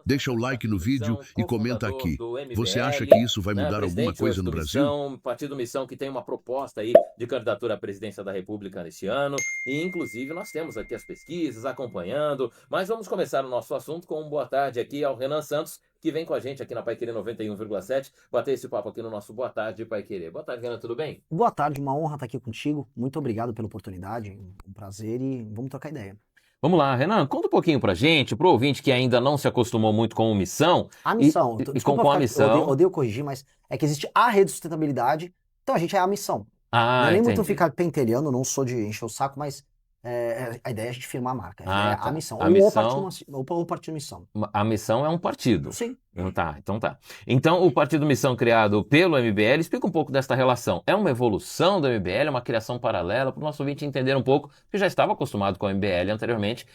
Deixa o like no vídeo e comenta cofundador aqui. do Você acha MBL, que isso vai né, mudar alguma presidente hoje coisa no do Brasil? Missão, Partido Missão que tem uma proposta aí de candidatura à presidência da República neste ano, e inclusive nós temos aqui as pesquisas acompanhando, mas vamos começar o nosso assunto com um boa tarde aqui ao Renan Santos, que vem com a gente aqui na Paiquerê 91,7, bater esse papo aqui no nosso Boa Tarde Paiquerê. Boa tarde, Renan, tudo bem? Boa tarde, uma honra estar aqui contigo. Muito obrigado pela oportunidade, um prazer e vamos trocar ideia. Vamos lá, Renan, conta um pouquinho pra gente, pro ouvinte que ainda não se acostumou muito com o Missão. A missão, E com a eu missão. odeio corrigir, mas é que existe a rede de sustentabilidade, então a gente é a missão. Não Ah, é nem muito entendi. ficar pentelhando, não sou de encher o saco, mas a ideia é a gente firmar a marca. A ideia é Tá. a missão. A Ou missão, o partido missão. a missão é um partido. Sim. Tá, então tá. Então, o Partido Missão criado pelo MBL, explica um pouco desta relação. É uma evolução do MBL, é uma criação paralela, para o nosso ouvinte entender um pouco, que já estava acostumado com o MBL anteriormente,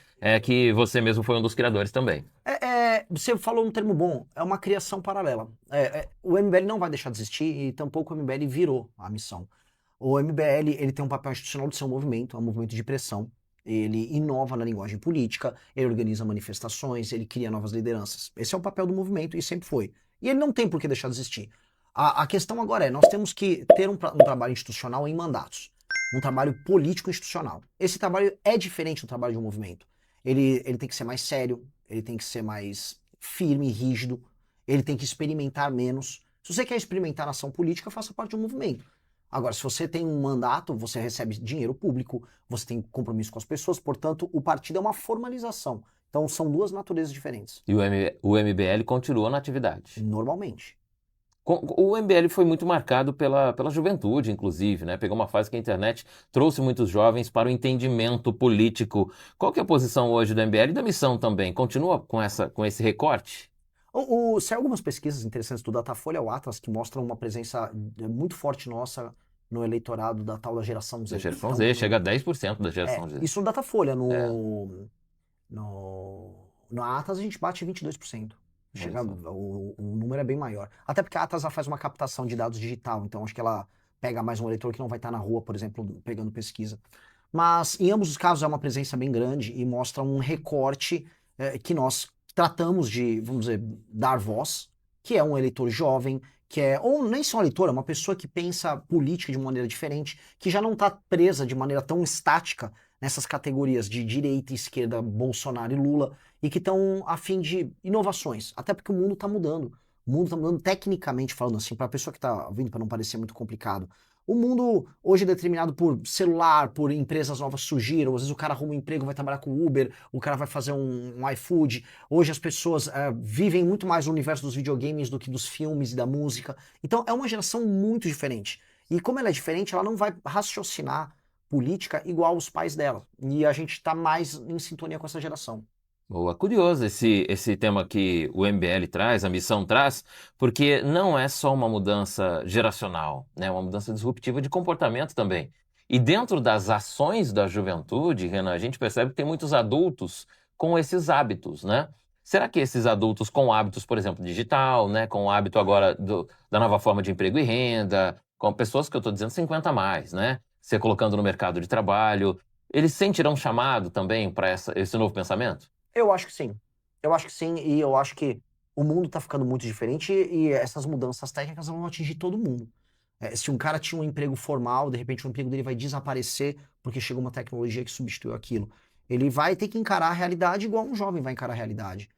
que você mesmo foi um dos criadores também. Você falou um termo bom, é uma criação paralela. O MBL não vai deixar de existir e tampouco o MBL virou a missão. O MBL ele tem um papel institucional de ser um movimento de pressão. Ele inova na linguagem política, ele organiza manifestações, ele cria novas lideranças. Esse é o papel do movimento e sempre foi. E ele não tem por que deixar de existir. A questão agora nós temos que ter um trabalho institucional em mandatos. Um trabalho político institucional. Esse trabalho é diferente do trabalho de um movimento. Ele tem que ser mais sério, ele tem que ser mais firme e rígido, ele tem que experimentar menos. Se você quer experimentar na ação política, faça parte de um movimento. Agora, se você tem um mandato, você recebe dinheiro público, você tem compromisso com as pessoas, portanto, o partido é uma formalização. Então, são duas naturezas diferentes. E o MBL continua na atividade. Normalmente. O MBL foi muito marcado pela juventude, inclusive, né? Pegou uma fase que a internet trouxe muitos jovens para o entendimento político. Qual que é a posição hoje do MBL e da missão também? Continua com esse recorte? Saiu algumas pesquisas interessantes do Datafolha ao Atlas que mostram uma presença muito forte nossa no eleitorado da tal da geração Z. Da geração Então, Z, chega a 10% da geração Z. Isso no Datafolha. No Atlas a gente bate 22%. O número é bem maior. Até porque a Atlas faz uma captação de dados digital, então acho que ela pega mais um eleitor que não vai estar na rua, por exemplo, pegando pesquisa. Mas em ambos os casos é uma presença bem grande e mostra um recorte que nós tratamos de, vamos dizer, dar voz, que é um eleitor jovem, ou nem só um eleitor, é uma pessoa que pensa política de maneira diferente, que já não está presa de maneira tão estática nessas categorias de direita, esquerda, Bolsonaro e Lula, e que estão a fim de inovações, até porque o mundo está mudando. O mundo está mudando tecnicamente falando assim, para a pessoa que está vindo, para não parecer muito complicado. O mundo hoje é determinado por celular, por empresas novas surgiram, às vezes o cara arruma um emprego, vai trabalhar com Uber, o cara vai fazer um iFood. Hoje as pessoas vivem muito mais no universo dos videogames do que dos filmes e da música. Então é uma geração muito diferente. E como ela é diferente, ela não vai raciocinar política igual os pais dela. E a gente está mais em sintonia com essa geração. Boa, curioso esse tema que o MBL traz, a missão traz, porque não é só uma mudança geracional, né? É uma mudança disruptiva de comportamento também. E dentro das ações da juventude, Renan, a gente percebe que tem muitos adultos com esses hábitos, né? Será que esses adultos com hábitos, por exemplo, digital, né? Com o hábito agora da nova forma de emprego e renda, com pessoas que eu estou dizendo 50 a mais, né? Você colocando no mercado de trabalho, eles sentirão chamado também para esse novo pensamento? Eu acho que sim. Eu acho que sim, e eu acho que o mundo tá ficando muito diferente e essas mudanças técnicas vão atingir todo mundo. Se um cara tinha um emprego formal, de repente o emprego dele vai desaparecer porque chegou uma tecnologia que substituiu aquilo. Ele vai ter que encarar a realidade igual um jovem vai encarar a realidade.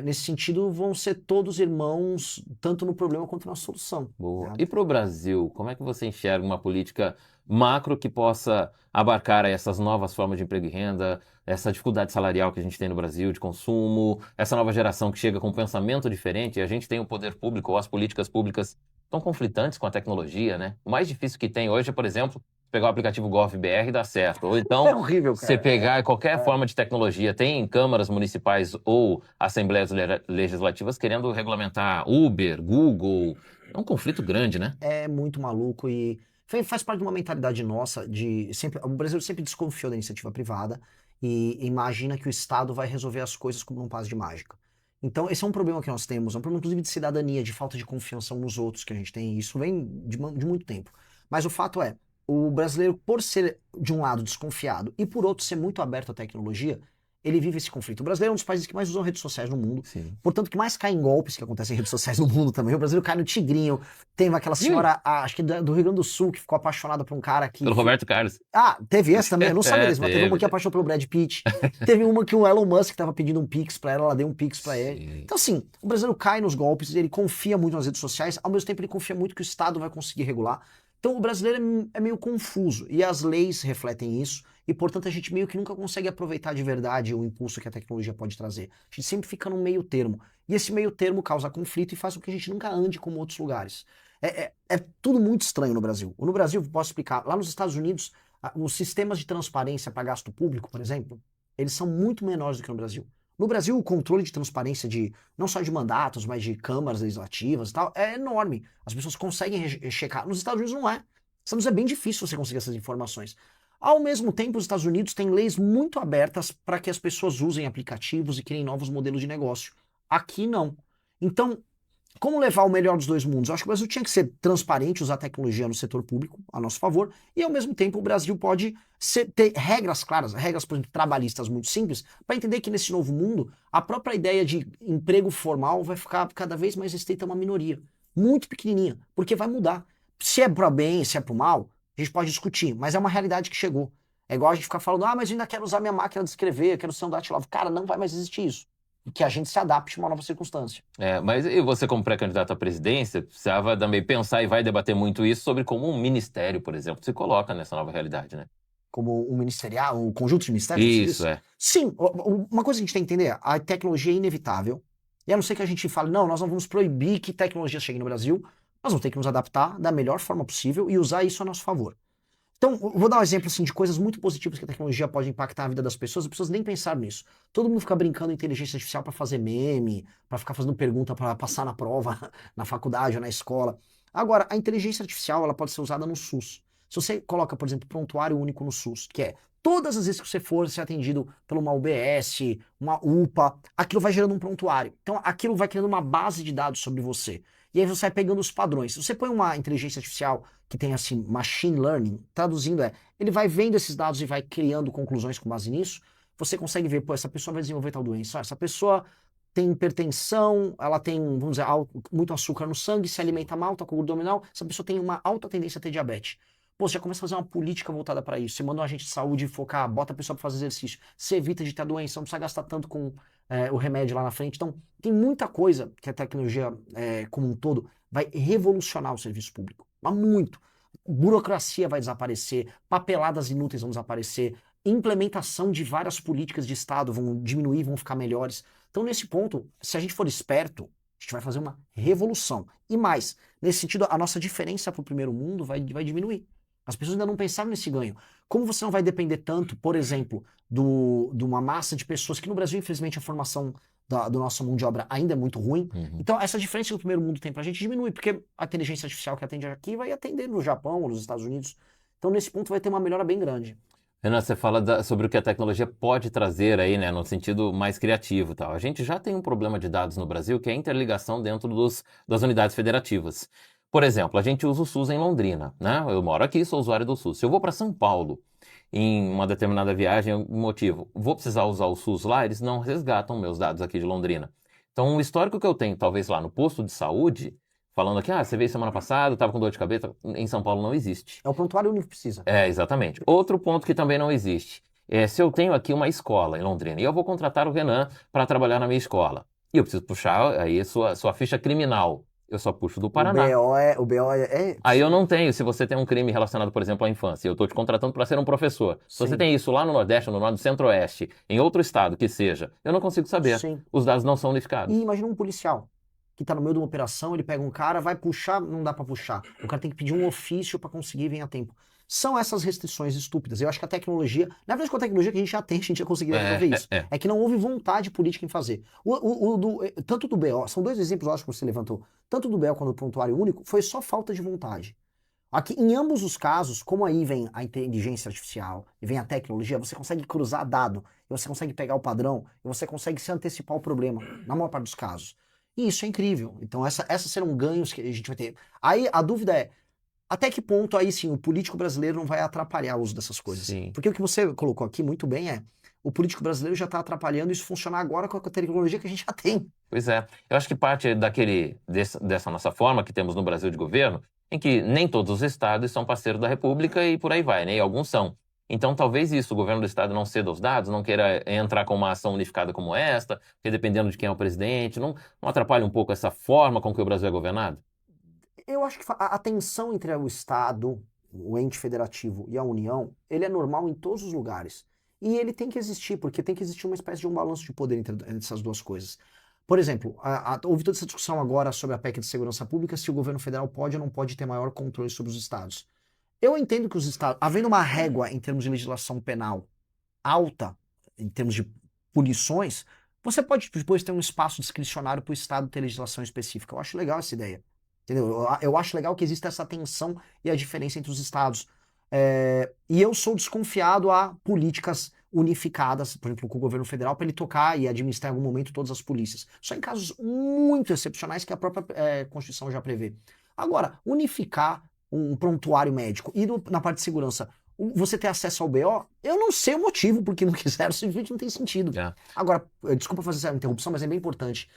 Nesse sentido, vão ser todos irmãos, tanto no problema quanto na solução. Boa. Né? E para o Brasil, como é que você enxerga uma política macro que possa abarcar essas novas formas de emprego e renda, essa dificuldade salarial que a gente tem no Brasil de consumo, essa nova geração que chega com um pensamento diferente, e a gente tem o poder público ou as políticas públicas tão conflitantes com a tecnologia, né? O mais difícil que tem hoje é, por exemplo, pegar o aplicativo GovBR e dar certo. Ou então, É horrível, cara. você pegar qualquer forma de tecnologia, tem câmaras municipais ou assembleias legislativas querendo regulamentar Uber, Google. É um conflito grande, né? É muito maluco e faz parte de uma mentalidade nossa de sempre, o Brasil sempre desconfiou da iniciativa privada e imagina que o Estado vai resolver as coisas como num passe de mágica. Então, esse é um problema que nós temos, é um problema inclusive de cidadania, de falta de confiança uns nos outros que a gente tem, isso vem de muito tempo. Mas o fato é, o brasileiro, por ser de um lado desconfiado e por outro ser muito aberto à tecnologia, ele vive esse conflito. O brasileiro é um dos países que mais usam redes sociais no mundo, Sim. portanto, que mais cai em golpes que acontecem em redes sociais no mundo também. O brasileiro cai no tigrinho. Tem aquela senhora, acho que do Rio Grande do Sul, que ficou apaixonada por um cara que... Pelo Roberto Carlos. Ah, teve essa também, eu não sabia disso, mas teve uma teve. que apaixonou pelo Brad Pitt. Teve uma que o Elon Musk tava pedindo um Pix pra ela deu um Pix pra ele. Sim. Então, assim, o brasileiro cai nos golpes, ele confia muito nas redes sociais, ao mesmo tempo ele confia muito que o Estado vai conseguir regular. Então, o brasileiro é meio confuso, e as leis refletem isso, e, portanto, a gente meio que nunca consegue aproveitar de verdade o impulso que a tecnologia pode trazer. A gente sempre fica no meio termo, e esse meio termo causa conflito e faz com que a gente nunca ande como outros lugares. É tudo muito estranho no Brasil. No Brasil, posso explicar, lá nos Estados Unidos, os sistemas de transparência para gasto público, por exemplo, eles são muito menores do que no Brasil. No Brasil, o controle de transparência não só de mandatos, mas de câmaras legislativas e tal, é enorme. As pessoas conseguem checar. Nos Estados Unidos não é. Nos Estados Unidos é bem difícil você conseguir essas informações. Ao mesmo tempo, os Estados Unidos têm leis muito abertas para que as pessoas usem aplicativos e criem novos modelos de negócio. Aqui não. Então, como levar o melhor dos dois mundos? Eu acho que o Brasil tinha que ser transparente, usar tecnologia no setor público a nosso favor, e ao mesmo tempo o Brasil pode ter regras claras, regras, por exemplo, trabalhistas muito simples, para entender que nesse novo mundo, a própria ideia de emprego formal vai ficar cada vez mais restrita a uma minoria, muito pequenininha, porque vai mudar. Se é para bem, se é para mal, a gente pode discutir, mas é uma realidade que chegou. É igual a gente ficar falando, mas eu ainda quero usar minha máquina de escrever, eu quero ser um datilógrafo. Cara, não vai mais existir isso. E que a gente se adapte a uma nova circunstância. Mas e você, como pré-candidato à presidência, precisava também pensar e vai debater muito isso sobre como um ministério, por exemplo, se coloca nessa nova realidade, né? Como um ministerial, um conjunto de ministérios? Isso, é. Sim, uma coisa que a gente tem que entender, a tecnologia é inevitável, e a não ser que a gente fale, não, nós não vamos proibir que tecnologia chegue no Brasil, nós vamos ter que nos adaptar da melhor forma possível e usar isso a nosso favor. Então, vou dar um exemplo assim, de coisas muito positivas que a tecnologia pode impactar a vida das pessoas nem pensaram nisso. Todo mundo fica brincando em inteligência artificial para fazer meme, para ficar fazendo pergunta para passar na prova, na faculdade ou na escola. Agora, a inteligência artificial ela pode ser usada no SUS. Se você coloca, por exemplo, prontuário único no SUS, que é todas as vezes que você for ser atendido por uma UBS, uma UPA, aquilo vai gerando um prontuário. Então, aquilo vai criando uma base de dados sobre você. E aí você vai pegando os padrões. Se você põe uma inteligência artificial que tem assim, machine learning, traduzindo ele vai vendo esses dados e vai criando conclusões com base nisso, você consegue ver, essa pessoa vai desenvolver tal doença, essa pessoa tem hipertensão, ela tem, vamos dizer, muito açúcar no sangue, se alimenta mal, tá com gordura abdominal, essa pessoa tem uma alta tendência a ter diabetes. Você já começa a fazer uma política voltada para isso. Você manda um agente de saúde focar, bota a pessoa para fazer exercício. Você evita de ter a doença, não precisa gastar tanto com o remédio lá na frente. Então, tem muita coisa que a tecnologia, como um todo, vai revolucionar o serviço público. Mas muito. Burocracia vai desaparecer, papeladas inúteis vão desaparecer, implementação de várias políticas de Estado vão diminuir, vão ficar melhores. Então, nesse ponto, se a gente for esperto, a gente vai fazer uma revolução. E mais, nesse sentido, a nossa diferença para o primeiro mundo vai diminuir. As pessoas ainda não pensaram nesse ganho. Como você não vai depender tanto, por exemplo, de uma massa de pessoas que no Brasil, infelizmente, a formação do nosso mão de obra ainda é muito ruim. Então, essa diferença que o primeiro mundo tem pra gente diminui, porque a inteligência artificial que atende aqui vai atender no Japão ou nos Estados Unidos. Então, nesse ponto, vai ter uma melhora bem grande. Renan, você fala sobre o que a tecnologia pode trazer aí, né, no sentido mais criativo e tal. A gente já tem um problema de dados no Brasil, que é a interligação dentro das unidades federativas. Por exemplo, a gente usa o SUS em Londrina, né? Eu moro aqui, sou usuário do SUS. Se eu vou para São Paulo em uma determinada viagem, algum motivo, vou precisar usar o SUS lá, eles não resgatam meus dados aqui de Londrina. Então, o histórico que eu tenho, talvez lá no posto de saúde, falando aqui, você veio semana passada, estava com dor de cabeça, em São Paulo não existe. É o prontuário único que precisa. Exatamente. Outro ponto que também não existe, se eu tenho aqui uma escola em Londrina e eu vou contratar o Renan para trabalhar na minha escola, e eu preciso puxar aí sua ficha criminal, eu só puxo do Paraná. O BO Aí eu não tenho, se você tem um crime relacionado, por exemplo, à infância, eu estou te contratando para ser um professor. Se você tem isso lá no Nordeste, no Centro-Oeste, em outro estado que seja, eu não consigo saber. Sim. Os dados não são unificados. E imagina um policial que tá no meio de uma operação, ele pega um cara, vai puxar, não dá para puxar. O cara tem que pedir um ofício para conseguir vir a tempo. São essas restrições estúpidas. Eu acho que a tecnologia, na verdade com a tecnologia que a gente já tem, a gente já conseguiria resolver isso. É que não houve vontade política em fazer. Tanto do BO, são dois exemplos, eu acho que você levantou, tanto do BO quanto do prontuário único, foi só falta de vontade. Aqui, em ambos os casos, como aí vem a inteligência artificial e vem a tecnologia, você consegue cruzar dado, e você consegue pegar o padrão, e você consegue se antecipar o problema, na maior parte dos casos. E isso é incrível. Então essas serão ganhos que a gente vai ter. Aí a dúvida é, até que ponto aí sim o político brasileiro não vai atrapalhar o uso dessas coisas? Sim. Porque o que você colocou aqui muito bem o político brasileiro já está atrapalhando isso funcionar agora com a tecnologia que a gente já tem. Pois é. Eu acho que parte dessa nossa forma que temos no Brasil de governo, em que nem todos os estados são parceiros da República e por aí vai, né? E alguns são. Então, talvez isso, o governo do estado não ceda os dados, não queira entrar com uma ação unificada como esta, porque dependendo de quem é o presidente, não atrapalha um pouco essa forma com que o Brasil é governado? Eu acho que a tensão entre o Estado, o ente federativo e a União, ele é normal em todos os lugares. E ele tem que existir, porque tem que existir uma espécie de um balanço de poder entre essas duas coisas. Por exemplo, houve toda essa discussão agora sobre a PEC de segurança pública, se o governo federal pode ou não pode ter maior controle sobre os estados. Eu entendo que os estados, havendo uma régua em termos de legislação penal alta, em termos de punições, você pode depois ter um espaço discricionário para o estado ter legislação específica. Eu acho legal essa ideia. Entendeu? Eu acho legal que exista essa tensão e a diferença entre os estados. E eu sou desconfiado a políticas unificadas, por exemplo, com o governo federal, para ele tocar e administrar em algum momento todas as polícias. Só em casos muito excepcionais que a própria Constituição já prevê. Agora, unificar um prontuário médico e na parte de segurança, você ter acesso ao BO, eu não sei o motivo porque não quiseram, simplesmente não tem sentido. É. Agora, desculpa fazer essa interrupção, mas é bem importante.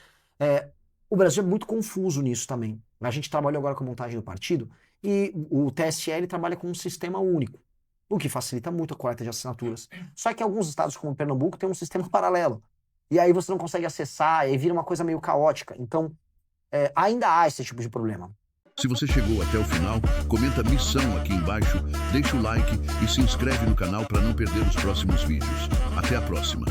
O Brasil é muito confuso nisso também. A gente trabalhou agora com a montagem do partido e o TSE trabalha com um sistema único, o que facilita muito a coleta de assinaturas. Só que alguns estados, como Pernambuco, tem um sistema paralelo. E aí você não consegue acessar, e vira uma coisa meio caótica. Então, ainda há esse tipo de problema. Se você chegou até o final, comenta missão aqui embaixo, deixa o like e se inscreve no canal para não perder os próximos vídeos. Até a próxima!